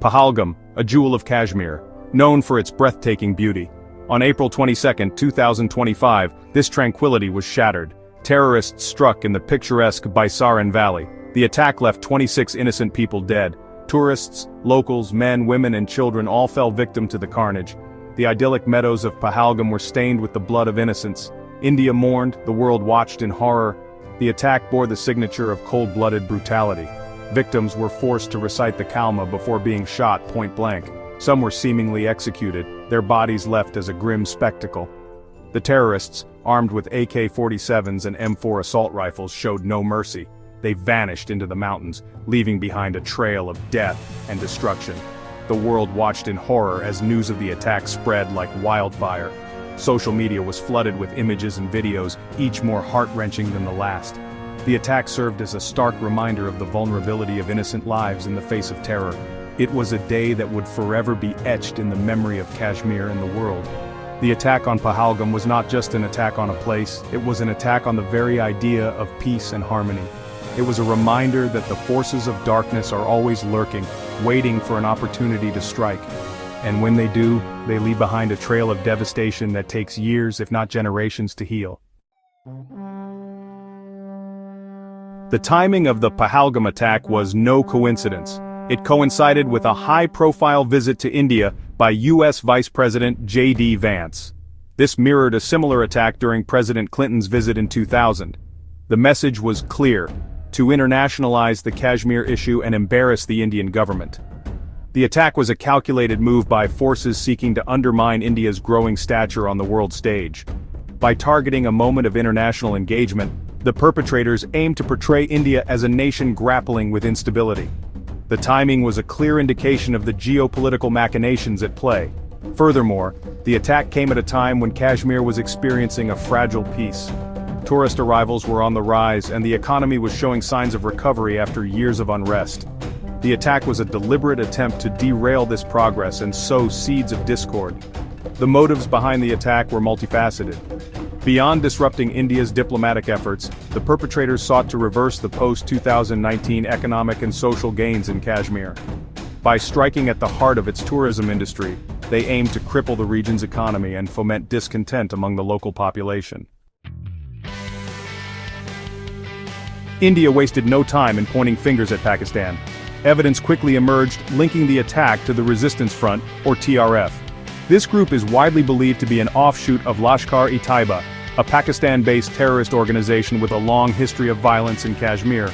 Pahalgam, a jewel of Kashmir, known for its breathtaking beauty. On April 22, 2025, this tranquility was shattered. Terrorists struck in the picturesque Baisaran Valley. The attack left 26 innocent people dead. Tourists, locals, men, women and children all fell victim to the carnage. The idyllic meadows of Pahalgam were stained with the blood of innocents. India mourned, the world watched in horror. The attack bore the signature of cold-blooded brutality. Victims were forced to recite the Kalma before being shot point-blank. Some were seemingly executed, their bodies left as a grim spectacle. The terrorists, armed with AK-47s and M4 assault rifles, showed no mercy. They vanished into the mountains, leaving behind a trail of death and destruction. The world watched in horror as news of the attack spread like wildfire. Social media was flooded with images and videos, each more heart-wrenching than the last. The attack served as a stark reminder of the vulnerability of innocent lives in the face of terror. It was a day that would forever be etched in the memory of Kashmir and the world. The attack on Pahalgam was not just an attack on a place, it was an attack on the very idea of peace and harmony. It was a reminder that the forces of darkness are always lurking, waiting for an opportunity to strike. And when they do, they leave behind a trail of devastation that takes years, if not generations, to heal. The timing of the Pahalgam attack was no coincidence. It coincided with a high-profile visit to India by U.S. Vice President J.D. Vance. This mirrored a similar attack during President Clinton's visit in 2000. The message was clear: to internationalize the Kashmir issue and embarrass the Indian government. The attack was a calculated move by forces seeking to undermine India's growing stature on the world stage. By targeting a moment of international engagement, the perpetrators aimed to portray India as a nation grappling with instability. The timing was a clear indication of the geopolitical machinations at play. Furthermore, the attack came at a time when Kashmir was experiencing a fragile peace. Tourist arrivals were on the rise and the economy was showing signs of recovery after years of unrest. The attack was a deliberate attempt to derail this progress and sow seeds of discord. The motives behind the attack were multifaceted. Beyond disrupting India's diplomatic efforts, the perpetrators sought to reverse the post-2019 economic and social gains in Kashmir. By striking at the heart of its tourism industry, they aimed to cripple the region's economy and foment discontent among the local population. India wasted no time in pointing fingers at Pakistan. Evidence quickly emerged linking the attack to the Resistance Front, or TRF. This group is widely believed to be an offshoot of Lashkar-e-Taiba, a Pakistan-based terrorist organization with a long history of violence in Kashmir.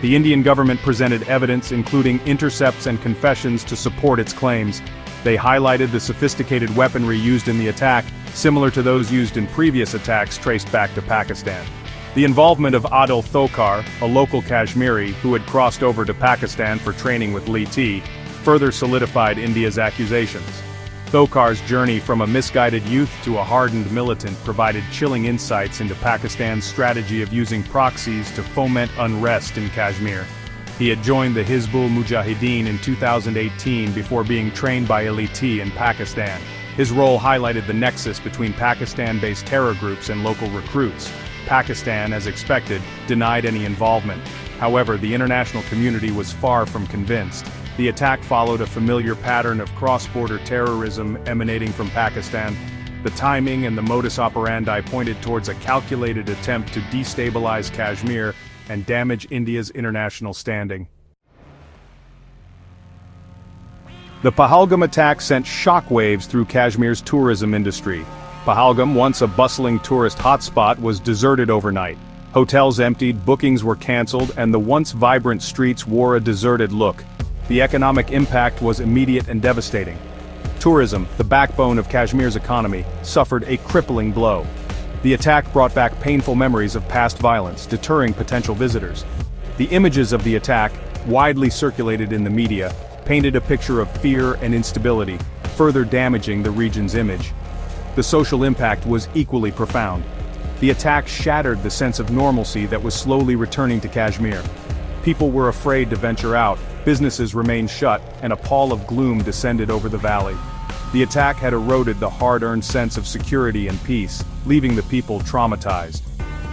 The Indian government presented evidence including intercepts and confessions to support its claims. They highlighted the sophisticated weaponry used in the attack, similar to those used in previous attacks traced back to Pakistan. The involvement of Adil Thokar, a local Kashmiri who had crossed over to Pakistan for training with Lee T, further solidified India's accusations. Thokar's journey from a misguided youth to a hardened militant provided chilling insights into Pakistan's strategy of using proxies to foment unrest in Kashmir. He had joined the Hizbul Mujahideen in 2018 before being trained by Lit in Pakistan. His role highlighted the nexus between Pakistan-based terror groups and local recruits. Pakistan, as expected, denied any involvement. However, the international community was far from convinced. The attack followed a familiar pattern of cross-border terrorism emanating from Pakistan. The timing and the modus operandi pointed towards a calculated attempt to destabilize Kashmir and damage India's international standing. The Pahalgam attack sent shockwaves through Kashmir's tourism industry. Pahalgam, once a bustling tourist hotspot, was deserted overnight. Hotels emptied, bookings were cancelled, and the once vibrant streets wore a deserted look. The economic impact was immediate and devastating. Tourism, the backbone of Kashmir's economy, suffered a crippling blow. The attack brought back painful memories of past violence, deterring potential visitors. The images of the attack, widely circulated in the media, painted a picture of fear and instability, further damaging the region's image. The social impact was equally profound. The attack shattered the sense of normalcy that was slowly returning to Kashmir. People were afraid to venture out, businesses remained shut, and a pall of gloom descended over the valley. The attack had eroded the hard-earned sense of security and peace, leaving the people traumatized.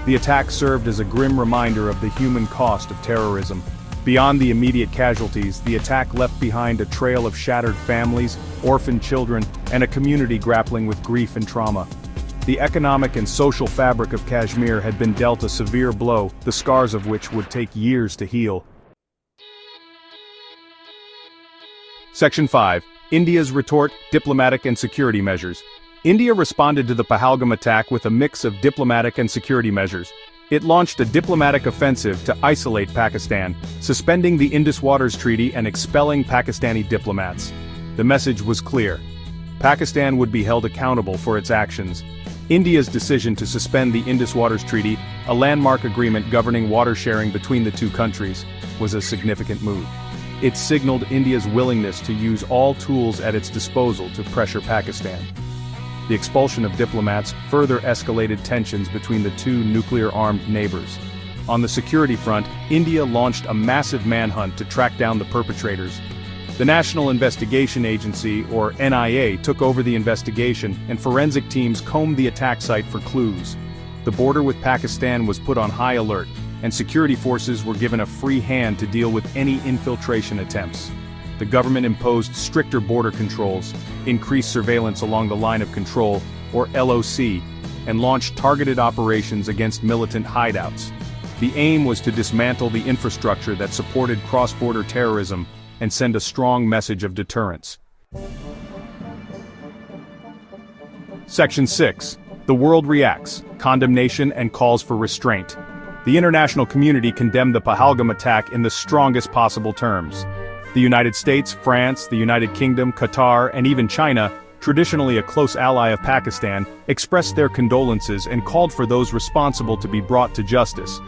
The attack served as a grim reminder of the human cost of terrorism. Beyond the immediate casualties, the attack left behind a trail of shattered families, orphaned children, and a community grappling with grief and trauma. The economic and social fabric of Kashmir had been dealt a severe blow, the scars of which would take years to heal. Section 5. India's retort, diplomatic and security measures. India responded to the Pahalgam attack with a mix of diplomatic and security measures. It launched a diplomatic offensive to isolate Pakistan, suspending the Indus Waters Treaty and expelling Pakistani diplomats. The message was clear. Pakistan would be held accountable for its actions. India's decision to suspend the Indus Waters Treaty, a landmark agreement governing water sharing between the two countries, was a significant move. It signaled India's willingness to use all tools at its disposal to pressure Pakistan. The expulsion of diplomats further escalated tensions between the two nuclear-armed neighbors. On the security front, India launched a massive manhunt to track down the perpetrators. The National Investigation Agency, or NIA, took over the investigation, and forensic teams combed the attack site for clues. The border with Pakistan was put on high alert, and security forces were given a free hand to deal with any infiltration attempts. The government imposed stricter border controls, increased surveillance along the line of control, or LOC, and launched targeted operations against militant hideouts. The aim was to dismantle the infrastructure that supported cross-border terrorism and send a strong message of deterrence. Section 6. The world reacts, condemnation and calls for restraint. The international community condemned the Pahalgam attack in the strongest possible terms. The United States, France, the United Kingdom, Qatar, and even China, traditionally a close ally of Pakistan, expressed their condolences and called for those responsible to be brought to justice.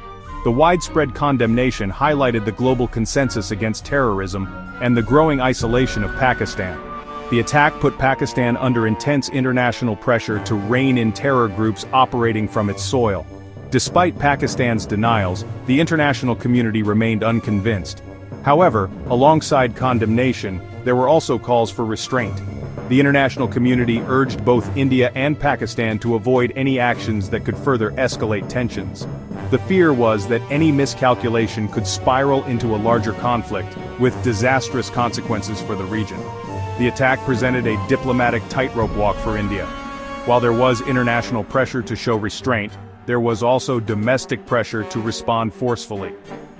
The widespread condemnation highlighted the global consensus against terrorism and the growing isolation of Pakistan. The attack put Pakistan under intense international pressure to rein in terror groups operating from its soil. Despite Pakistan's denials, the international community remained unconvinced. However, alongside condemnation, there were also calls for restraint. The international community urged both India and Pakistan to avoid any actions that could further escalate tensions. The fear was that any miscalculation could spiral into a larger conflict, with disastrous consequences for the region. The attack presented a diplomatic tightrope walk for India. While there was international pressure to show restraint, there was also domestic pressure to respond forcefully.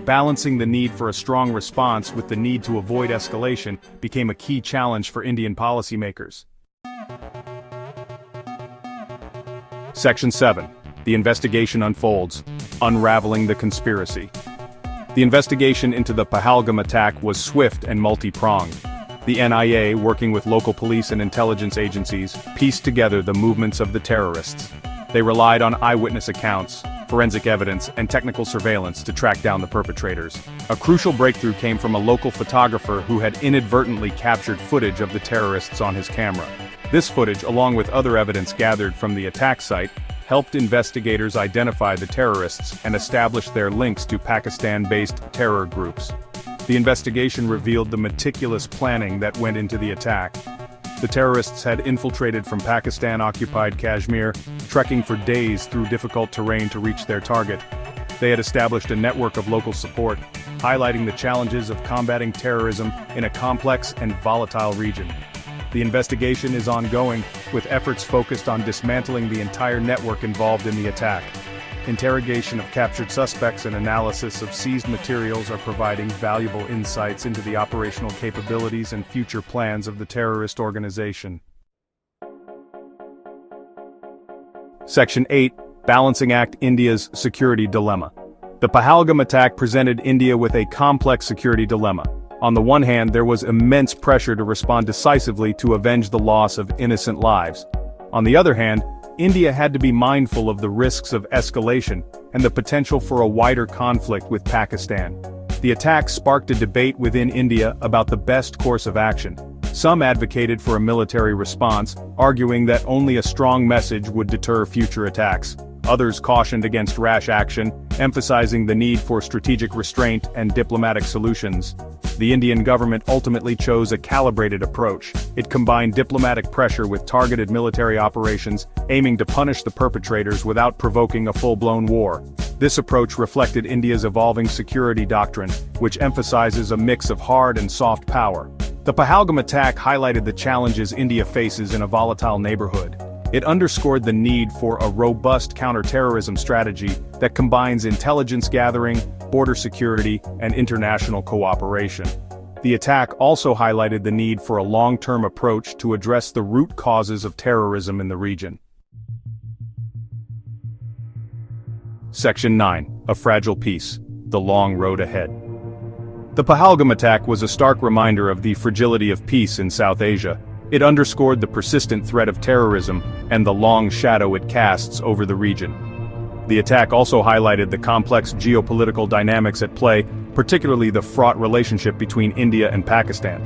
Balancing the need for a strong response with the need to avoid escalation became a key challenge for Indian policymakers. Section 7. The investigation unfolds, unraveling the conspiracy. The investigation into the Pahalgam attack was swift and multi-pronged. The NIA, working with local police and intelligence agencies, pieced together the movements of the terrorists. They relied on eyewitness accounts, forensic evidence, and technical surveillance to track down the perpetrators. A crucial breakthrough came from a local photographer who had inadvertently captured footage of the terrorists on his camera. This footage, along with other evidence gathered from the attack site, helped investigators identify the terrorists and establish their links to Pakistan-based terror groups. The investigation revealed the meticulous planning that went into the attack. The terrorists had infiltrated from Pakistan-occupied Kashmir, trekking for days through difficult terrain to reach their target. They had established a network of local support, highlighting the challenges of combating terrorism in a complex and volatile region. The investigation is ongoing, with efforts focused on dismantling the entire network involved in the attack. Interrogation of captured suspects and analysis of seized materials are providing valuable insights into the operational capabilities and future plans of the terrorist organization. Section 8. Balancing Act India's Security Dilemma. The Pahalgam attack presented India with a complex security dilemma. On the one hand, there was immense pressure to respond decisively to avenge the loss of innocent lives. On the other hand, India had to be mindful of the risks of escalation and the potential for a wider conflict with Pakistan. The attack sparked a debate within India about the best course of action. Some advocated for a military response, arguing that only a strong message would deter future attacks. Others cautioned against rash action, emphasizing the need for strategic restraint and diplomatic solutions. The Indian government ultimately chose a calibrated approach. It combined diplomatic pressure with targeted military operations, aiming to punish the perpetrators without provoking a full-blown war. This approach reflected India's evolving security doctrine, which emphasizes a mix of hard and soft power. The Pahalgam attack highlighted the challenges India faces in a volatile neighborhood. It underscored the need for a robust counter-terrorism strategy that combines intelligence gathering, border security, and international cooperation. The attack also highlighted the need for a long-term approach to address the root causes of terrorism in the region. Section 9. A Fragile Peace: The Long Road Ahead. The Pahalgam attack was a stark reminder of the fragility of peace in South Asia. It underscored the persistent threat of terrorism and the long shadow it casts over the region. The attack also highlighted the complex geopolitical dynamics at play, particularly the fraught relationship between India and Pakistan.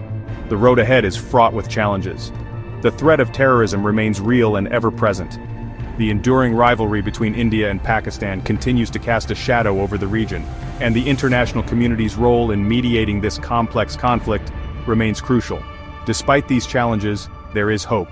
The road ahead is fraught with challenges. The threat of terrorism remains real and ever-present. The enduring rivalry between India and Pakistan continues to cast a shadow over the region, and the international community's role in mediating this complex conflict remains crucial. Despite these challenges, there is hope.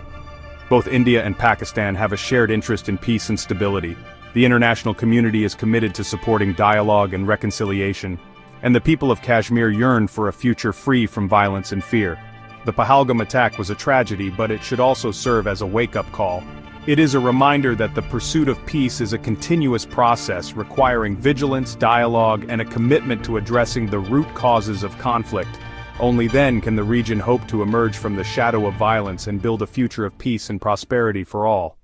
Both India and Pakistan have a shared interest in peace and stability. The international community is committed to supporting dialogue and reconciliation, and the people of Kashmir yearn for a future free from violence and fear. The Pahalgam attack was a tragedy, but it should also serve as a wake-up call. It is a reminder that the pursuit of peace is a continuous process requiring vigilance, dialogue, and a commitment to addressing the root causes of conflict. Only then can the region hope to emerge from the shadow of violence and build a future of peace and prosperity for all.